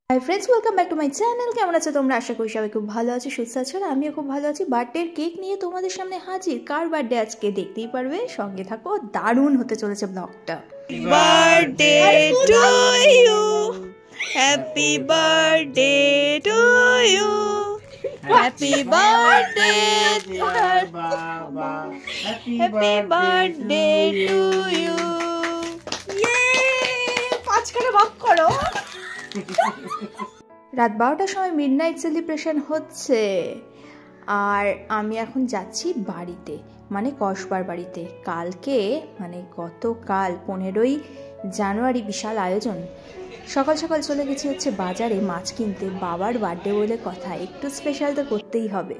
Hi friends, welcome back to my channel. কেমন আছো তোমরা? আশা করি সবাই খুব ভালো আছো, সুস্থ আছো। আর আমিও খুব ভালো আছি। বার্থডের কেক নিয়ে তোমাদের সামনে হাজির। কার বার্থডে আজকে দেখতেই পারবে, সঙ্গে থাকো। দারুণ হতে চলেছে ব্লগটা। Birthday to you, happy birthday to you, happy birthday বাবা, হ্যাপি বার্থডে টু ইউ। ইয়ে, পাঁচখানা ভাগ করো। রাত 12টার সময় মিডনাইট সেলিব্রেশন হচ্ছে, আর আমি এখন যাচ্ছি বাড়িতে, মানে কসবার বাড়িতে। কালকে মানে গতকাল 15ই জানুয়ারি বিশাল আয়োজন। সকাল সকাল চলে গেছি হচ্ছে বাজারে মাছ কিনতে। বাবার বার্থডে বলে কথা, একটু স্পেশাল তো করতেই হবে।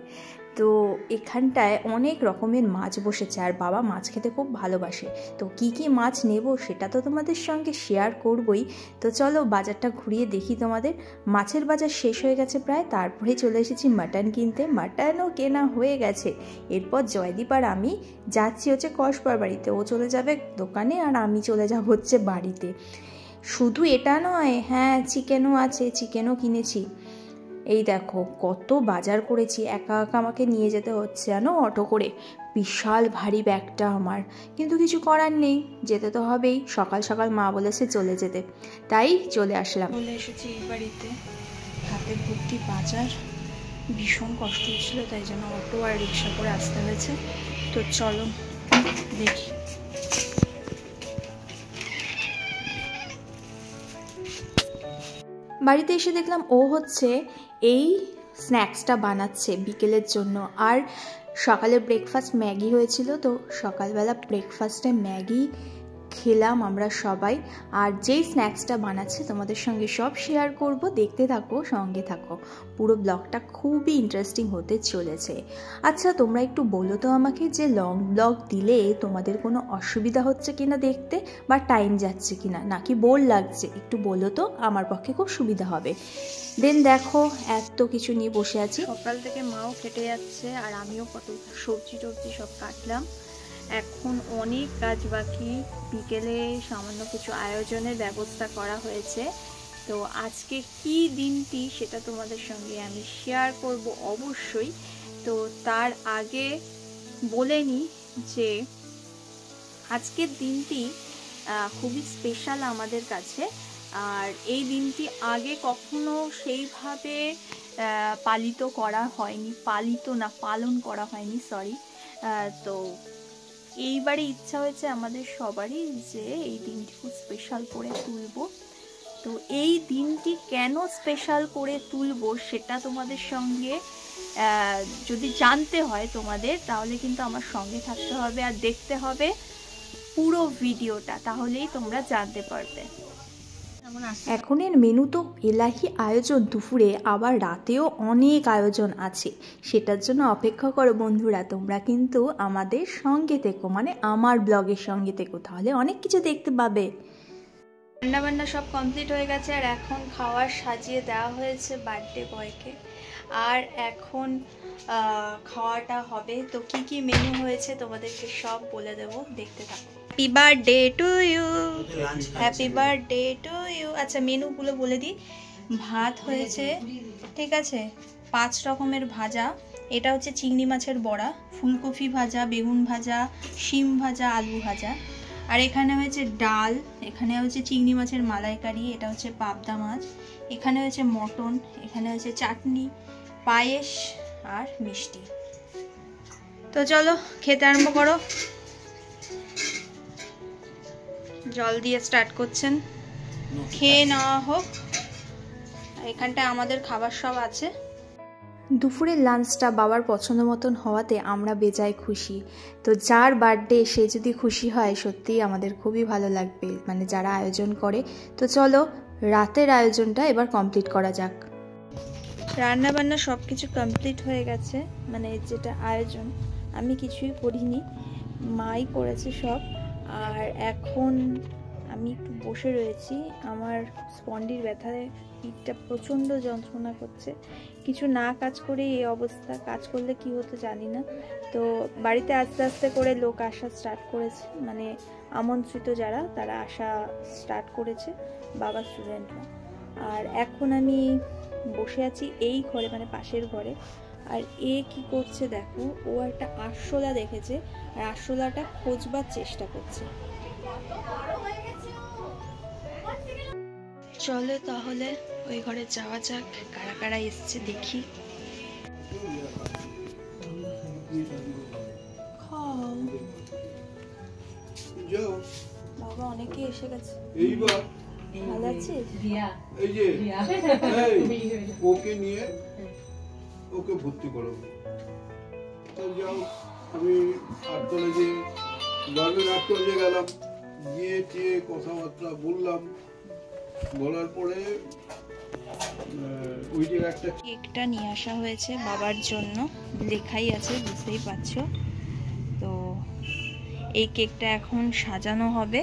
তো এখানটায় অনেক রকমের মাছ বসেছে, আর বাবা মাছ খেতে খুব ভালোবাসে। তো কি কি মাছ নেব সেটা তো তোমাদের সঙ্গে শেয়ার করবই। তো চলো বাজারটা ঘুরিয়ে দেখি তোমাদের। মাছের বাজার শেষ হয়ে গেছে প্রায়, তারপরে চলে এসেছি মাটন কিনতে। মাটনও কেনা হয়ে গেছে। এরপর জয়দীপ আর আমি যাচ্ছি হচ্ছে কসবার বাড়িতে। ও চলে যাবে দোকানে আর আমি চলে যাব হচ্ছে বাড়িতে। শুধু এটা নয়, হ্যাঁ চিকেনও আছে, চিকেনও কিনেছি। এই দেখো কত বাজার করেছি, একা একা আমাকে নিয়ে যেতে হচ্ছে জানো, অটো করে। বিশাল ভারী ব্যাগটা আমার, কিন্তু কিছু করার নেই, যেতে তো হবেই। সকাল সকাল মা বলেছে চলে যেতে, তাই চলে আসলাম। চলে এসেছি এই বাড়িতে, হাতে ভর্তি বাজার। ভীষণ কষ্ট হচ্ছিল, তাই জন্য অটো আর রিক্সা করে আসতে হয়েছে। তো চলো দেখি। বাড়িতে এসে দেখলাম ও হচ্ছে এই স্ন্যাক্সটা বানাচ্ছে বিকেলের জন্য। আর সকালে ব্রেকফাস্ট ম্যাগি হয়েছিল, তো সকালবেলা ব্রেকফাস্টে ম্যাগি খেলাম আমরা সবাই। আর যেই স্ন্যাক্সটা বানাচ্ছে তোমাদের সঙ্গে সব শেয়ার করব, দেখতে থাকো, সঙ্গে থাকো। পুরো ব্লগটা খুবই ইন্টারেস্টিং হতে চলেছে। আচ্ছা তোমরা একটু বলো তো আমাকে, যে লং ব্লগ দিলে তোমাদের কোনো অসুবিধা হচ্ছে কিনা দেখতে, বা টাইম যাচ্ছে কিনা, নাকি বোর লাগছে, একটু বলো তো, আমার পক্ষে খুব সুবিধা হবে। দেন দেখো এত কিছু নিয়ে বসে আছি। সকাল থেকে মাও কেটে যাচ্ছে, আর আমিও কত সবজি টবজি সব কাটলাম। এখন অনেক কাজ বাকি। বিকেলে সামান্য কিছু আয়োজনের ব্যবস্থা করা হয়েছে। তো আজকে কি দিনটি সেটা তোমাদের সঙ্গে আমি শেয়ার করব অবশ্যই। তো তার আগে বলে নিই যে আজকের দিনটি খুবই স্পেশাল আমাদের কাছে। আর এই দিনটি আগে কখনো সেইভাবে পালিত করা হয়নি, পালন করা হয়নি, সরি। তো এইবারে ইচ্ছা হয়েছে আমাদের সবারই যে এই দিনটি খুব স্পেশাল করে তুলব। তো এই দিনটি কেন স্পেশাল করে তুলব সেটা তোমাদের সঙ্গে যদি জানতে হয় তোমাদের, তাহলে কিন্তু আমার সঙ্গে থাকতে হবে আর দেখতে হবে পুরো ভিডিওটা, তাহলেই তোমরা জানতে পারবে। এখনের মেনু তো এলাহি আয়োজন দুপুরে, আবার রাতেও অনেক আয়োজন আছে। সেটার জন্য অপেক্ষা করো বন্ধুরা, তোমরা কিন্তু আমাদের সঙ্গে থেকো, মানে আমার ব্লগের সঙ্গে থেকো, তাহলে অনেক কিছু দেখতে পাবে। রান্নাবান্না সব কমপ্লিট হয়ে গেছে, আর এখন খাওয়ার সাজিয়ে দেওয়া হয়েছে বার্থডে বয়কে। আর এখন খাওয়াটা হবে। তো কি কি মেনু হয়েছে তোমাদেরকে সব বলে দেবো, দেখতে থাকো। Happy birthday to you, happy birthday to you. আচ্ছা মেনুগুলো বলে দিই। ভাত হয়েছে, ঠিক আছে, 5 রকমের ভাজা। এটা হচ্ছে চিংড়ি মাছের বড়া, ফুলকপি ভাজা, বেগুন ভাজা, শিম ভাজা, আলু ভাজা। আর এখানে হয়েছে ডাল, এখানে হচ্ছে চিংড়ি মাছের মালাইকারি, এটা হচ্ছে পাবদা মাছ, এখানে হয়েছে মটন, এখানে হচ্ছে চাটনি, পায়েস আর মিষ্টি। তো চলো খেতে আরম্ভ করো। জল দিয়ে স্টার্ট করছেন, খেয়ে নেওয়া হোক। এখানটা আমাদের খাবার সব আছে। দুপুরের লাঞ্চটা বাবার পছন্দ মতন হওয়াতে আমরা বেজায় খুশি। তো যার বার্থডে সে যদি খুশি হয়, সত্যিই আমাদের খুবই ভালো লাগবে, মানে যারা আয়োজন করে। তো চলো রাতের আয়োজনটা এবার কমপ্লিট করা যাক। রান্না বান্না সব কিছু কমপ্লিট হয়ে গেছে, মানে যেটা আয়োজন আমি কিছুই করিনি, মাই করেছে সব। আর এখন আমি একটু বসে রয়েছি, আমার স্পন্ডির ব্যথায় পিঠটা প্রচণ্ড যন্ত্রণা করছে। কিছু না কাজ করে এই অবস্থা, কাজ করলে কি হতো জানি না। তো বাড়িতে আস্তে আস্তে করে লোক আসা স্টার্ট করেছে, মানে আমন্ত্রিত যারা তারা আসা স্টার্ট করেছে, বাবা স্টুডেন্টরা। আর এখন আমি বসে আছি এই ঘরে, মানে পাশের ঘরে। আর এ কি করছে দেখো, ও একটা আরশোলা দেখেছে আর আরশোলাটা খোঁজবার চেষ্টা করছে। চলো তাহলে ওই ঘরে যাওয়া যাক, কারা কারা এসছে দেখি। বাবা অনেকে এসে গেছে। ভালো আছিস? এই যে ওকে নিয়ে ওকে ভর্তি করাবো। তো যাও, আমি 8 কলেজে গভর্নমেন্ট 8 কলেজে গেলাম, গিয়ে টিয়ে কথাবার্তা বললাম, বলার পরে ওই যে একটা কেকটা নিয়ে আসা হয়েছে বাবার জন্য, লেখাই আছে বুঝতেই পারছো। তো এই কেকটা এখন সাজানো হবে,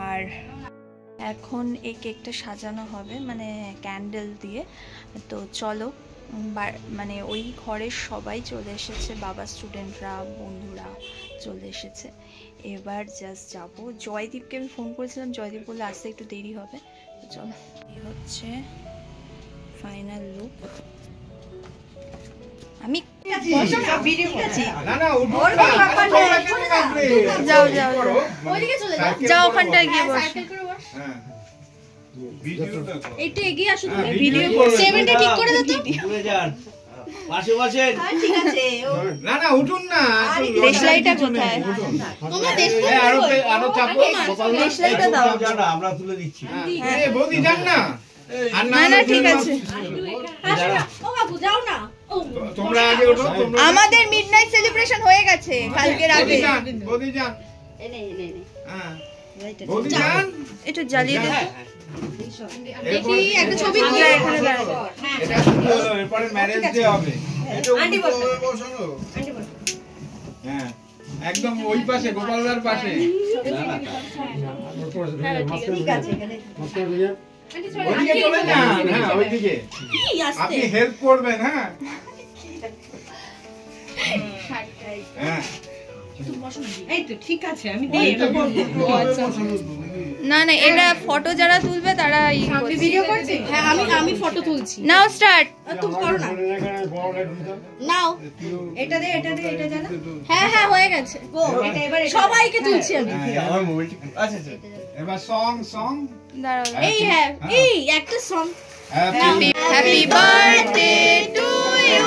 আর এখন এই কেকটা সাজানো হবে মানে ক্যান্ডেল দিয়ে। তো চলো, মানে ওই ঘরের সবাই চলে এসেছে, বাবা স্টুডেন্টরা বন্ধুরা চলে এসেছে। এবার জাস্ট যাবো। জয়দীপকে আমি ফোন করেছিলাম, জয়দীপ বললে আসতে একটু দেরি হবে। তো চলো, এই হচ্ছে ফাইনাল লুক। আমি যাও যাও যাও, ওখানটায় গিয়ে বস। একটু এগিয়ে আসো, তুমি ভিডিও করো, সেভেনটা ঠিক করে দাও তো। পাশে পাশে ঠিক আছে। না না উঠুন না, দেশলাইটা কোথায়? তোমরা দেশলাই আরো চাপো, দেশলাইটা দাও, জানা আমরা তুলে দিচ্ছি। এই বৌদি যান না। না না ঠিক আছে, ও বাবু যাও না, তোমরা আগে ওঠো। আমাদের মিডনাইট সেলিব্রেশন হয়ে গেছে কালকে রাতে। বৌদি যান, এনে এনে হ্যাঁ বৌদি যান, একটু জ্বালিয়ে দে। দেখি একটা ছবি তুলে এখানে দাঁড়াও। এটা এরপরে ম্যারেজ ডে হবে। এটা আন্টি বসো, আন্টি বসো। হ্যাঁ একদম ওই পাশে, গোপালদার পাশে। ঠিক আছে, এখানে ওইদিকে চলে যান। হ্যাঁ ওইদিকে আপনি হেল্প করবেন। হ্যাঁ হ্যাঁ এই তো ঠিক আছে, আমি না না, এটা ফটো যারা তুলবে তারা ভিডিও করছি। হ্যাঁ আমি ফটো তুলছি। নাও স্টার্ট। তুমি করো না, নাও এটা দে এটা দে, এটা জানা। হ্যাঁ হ্যাঁ হয়ে গেছে, গো এটা এবার সবাইকে তুলছি আমি। আমার মোবাইলটা আচ্ছা আচ্ছা, এবার সং দাঁড়াও। এই হ্যাঁ এই একটা song. Happy birthday to you,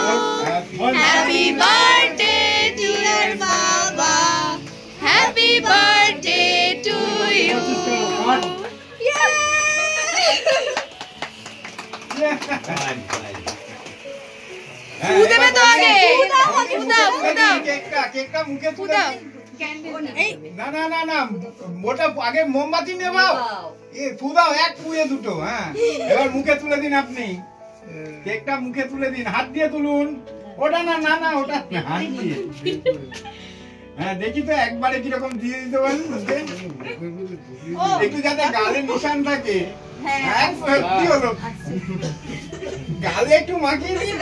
happy birthday dear বাবা, হ্যাপি বার্থডে টু ইউ। ফু দেবে তো আগে, কেকটা মুখে তুলে দাও। না না না না, ওটা আগে মোমবাতি নেবাও। ফু দাও, এক ফুয়ে দুটো। হ্যাঁ এবার মুখে তুলে দিন আপনি, কেকটা মুখে তুলে দিন, হাত দিয়ে তুলুন। ওটা না না না, ওটা হাত দিয়ে। হ্যাঁ দেখি তো একবারে কিরকম দিয়ে দিতে পারেন মুখে, একটু যাতে গালে নিশান থাকে। হ্যাঁ সত্যি হলো, গালে একটু মাখিয়ে দিন।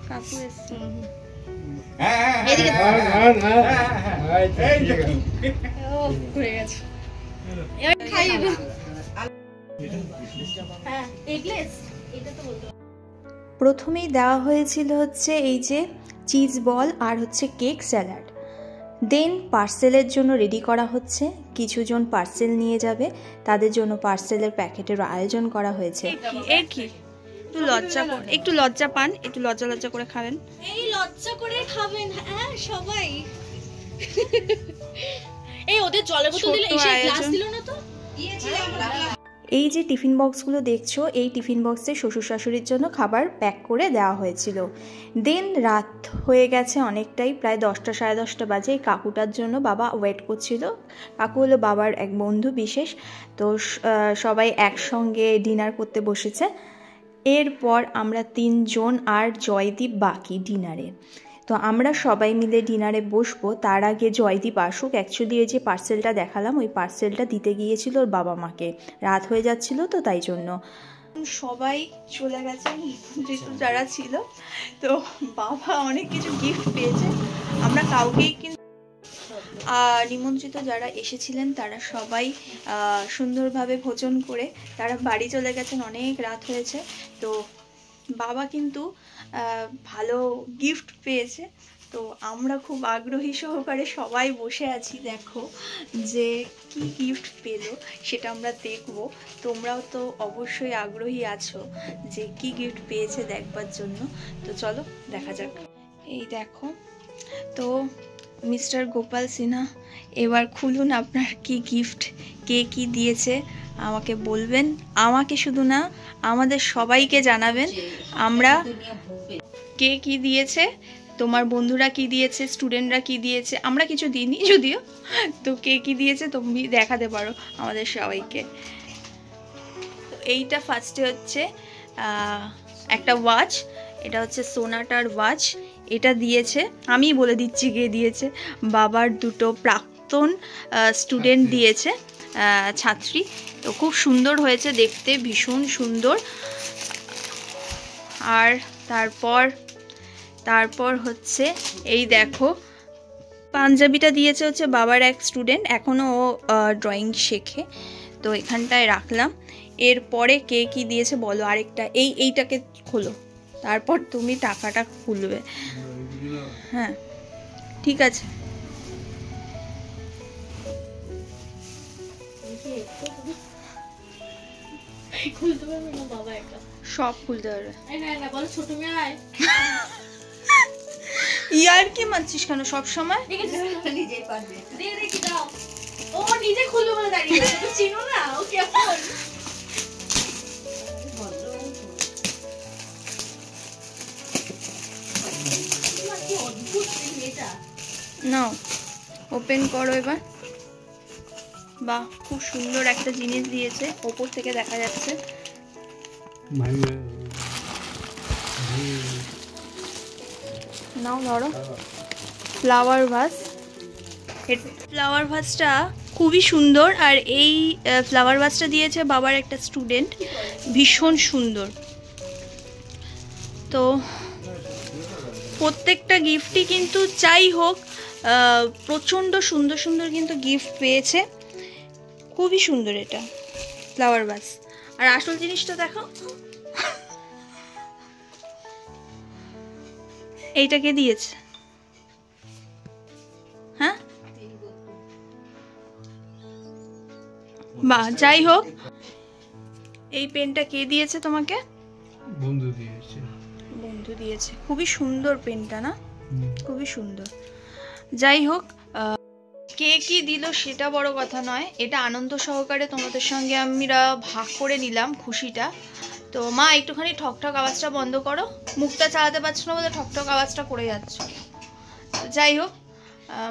কাকু এসছে। হ্যাঁ প্রথমেই দেওয়া হয়েছিল হচ্ছে এই যে চিজ বল আর হচ্ছে কেক স্যালাড। দেন পার্সেলের জন্য রেডি করা হচ্ছে, কিছুজন পার্সেল নিয়ে যাবে, তাদের জন্য পার্সেলের প্যাকেটের আয়োজন করা হয়েছে। একটু লজ্জা পান, একটু লজ্জা করে খাবেন। এই লজ্জা করে খাবেন। হ্যাঁ সবাই এই ওদের জলের বোতল দিলে, এসে গ্লাস দিল না তো, দিয়েছিলাম আমরা। এই যে টিফিন বক্সগুলো দেখছো, এই টিফিন বক্সে শ্বশুর শাশুড়ির জন্য খাবার প্যাক করে দেওয়া হয়েছিল। দেন রাত হয়ে গেছে অনেকটাই, প্রায় 10টা সাড়ে 10টা বাজে। কাকুটার জন্য বাবা ওয়েট করছিল। কাকু হলো বাবার এক বন্ধু বিশেষ, তো সবাই একসঙ্গে ডিনার করতে বসেছে। এরপর আমরা 3 জন আর জয়দীপ বাকি ডিনারে। তো আমরা সবাই মিলে ডিনারে বসবো, তার আগে জয়দীপ আসুক। অ্যাকচুয়ালি এই যে পার্সেলটা দেখালাম, ওই পার্সেলটা দিতে গিয়েছিল ওর বাবা মাকে, রাত হয়ে যাচ্ছিল তো তাই জন্য। সবাই চলে গেছেন যেহেতু যারা ছিল, তো বাবা অনেক কিছু গিফট পেয়েছে। আমরা কাউকেই কিন্তু নিমন্ত্রিত যারা এসেছিলেন তারা সবাই সুন্দরভাবে ভোজন করে তারা বাড়ি চলে গেছেন, অনেক রাত হয়েছে। তো বাবা কিন্তু ভালো গিফট পেয়েছে, তো আমরা খুব আগ্রহী সহকারে সবাই বসে আছি, দেখো যে কি গিফট পেলো সেটা আমরা দেখব। তোমরাও তো অবশ্যই আগ্রহী আছো যে কি গিফট পেয়েছে দেখবার জন্য। তো চলো দেখা যাক। এই দেখো, তো মিস্টার গোপাল সিনহা এবার খুলুন আপনার কি গিফট, কে কি দিয়েছে আমাকে বলবেন, আমাকে শুধু না আমাদের সবাইকে জানাবেন। আমরা কে কি দিয়েছে, তোমার বন্ধুরা কি দিয়েছে, স্টুডেন্টরা কি দিয়েছে, আমরা কিছু দিইনি যদিও, তো কে কি দিয়েছে তুমি দেখাতে পারো আমাদের সবাইকে। তো এইটা ফার্স্টে হচ্ছে একটা ওয়াচ, এটা হচ্ছে সোনাটার ওয়াচ, এটা দিয়েছে, আমি বলে দিচ্ছি কে দিয়েছে, বাবার দুটো প্রাক্তন স্টুডেন্ট দিয়েছে, ছাত্রী। তো খুব সুন্দর হয়েছে দেখতে, ভীষণ সুন্দর। আর তারপর হচ্ছে এই দেখো পাঞ্জাবিটা দিয়েছে হচ্ছে বাবার এক স্টুডেন্ট, এখনও ও ড্রয়িং শেখে, তো এখানটায় রাখলাম। এরপরে কে কি দিয়েছে বলো, আরেকটা এইটাকে খোলো, তারপর তুমি টাকাটা খুলবে। হ্যাঁ ঠিক আছে। খুলতে পারবে না বাবা, একটা সব খুলতে পারবে। বলো ছোট মেয়ে আয়। ইয়ার কি মানছিস কেন সব সময়? নিজেই পারবে, দেখি দাও। ও নিজে খুলবে বলে দাঁড়িয়ে আছে, তুমি চিনো না ও কেমন। নাও ওপেন করো এবার। বাহ, খুব সুন্দর একটা জিনিস দিয়েছে, ওপর থেকে দেখা যাচ্ছে। নাও ধরো, ফ্লাওয়ার ভাস। ফ্লাওয়ার ভাসটা খুবই সুন্দর, আর এই ফ্লাওয়ার ভাসটা দিয়েছে বাবার একটা স্টুডেন্ট, ভীষণ সুন্দর। তো প্রত্যেকটা গিফটই কিন্তু যাই হোক প্রচণ্ড সুন্দর সুন্দর কিন্তু গিফট পেয়েছে, খুবই সুন্দর এটা ফ্লাওয়ার ভাস। আর আসল জিনিসটা দেখো, এইটাকে দিয়েছে। হ্যাঁ বাহ, যাই হোক এই পেনটা কে দিয়েছে তোমাকে? বন্ধু দিয়েছে। বন্ধু দিয়েছে, খুবই সুন্দর পেনটা না, খুবই সুন্দর। যাই হোক কে কি দিল সেটা বড় কথা নয়, এটা আনন্দ সহকারে তোমাদের সঙ্গে আমরা ভাগ করে নিলাম খুশিটা। তো মা একটুখানি ঠকঠক আওয়াজটা বন্ধ করো, মুখটা চালাতে পারছো না বলে ঠকঠক আওয়াজটা করে যাচ্ছ। যাই হোক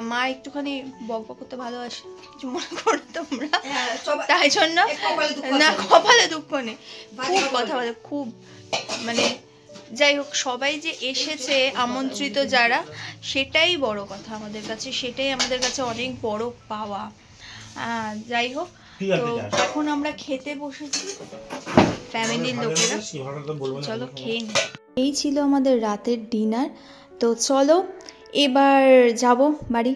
মা একটুখানি বক বক করতে ভালোবাসে, কিছু মনে করো তোমরা, তাই জন্য না কপালে দুঃখ নেই, খুব কথা বলে খুব, মানে যাই হোক সবাই যে এসেছে আমন্ত্রিত যারা, সেটাই বড় কথা আমাদের কাছে, সেটাই আমাদের কাছে অনেক বড় পাওয়া। যাই হোক তো এখন আমরা খেতে বসেছি ফ্যামিলির লোকেরা, চলো খেয়ে নিই। এই ছিল আমাদের রাতের ডিনার, তো চলো এবার যাব বাড়ি।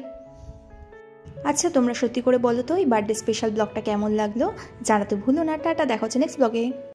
আচ্ছা তোমরা সত্যি করে বলো তো এই বার্থডে স্পেশাল ব্লগটা কেমন লাগলো, জানাতে ভুলো না। টাটা, দেখা হচ্ছে নেক্সট ব্লগে।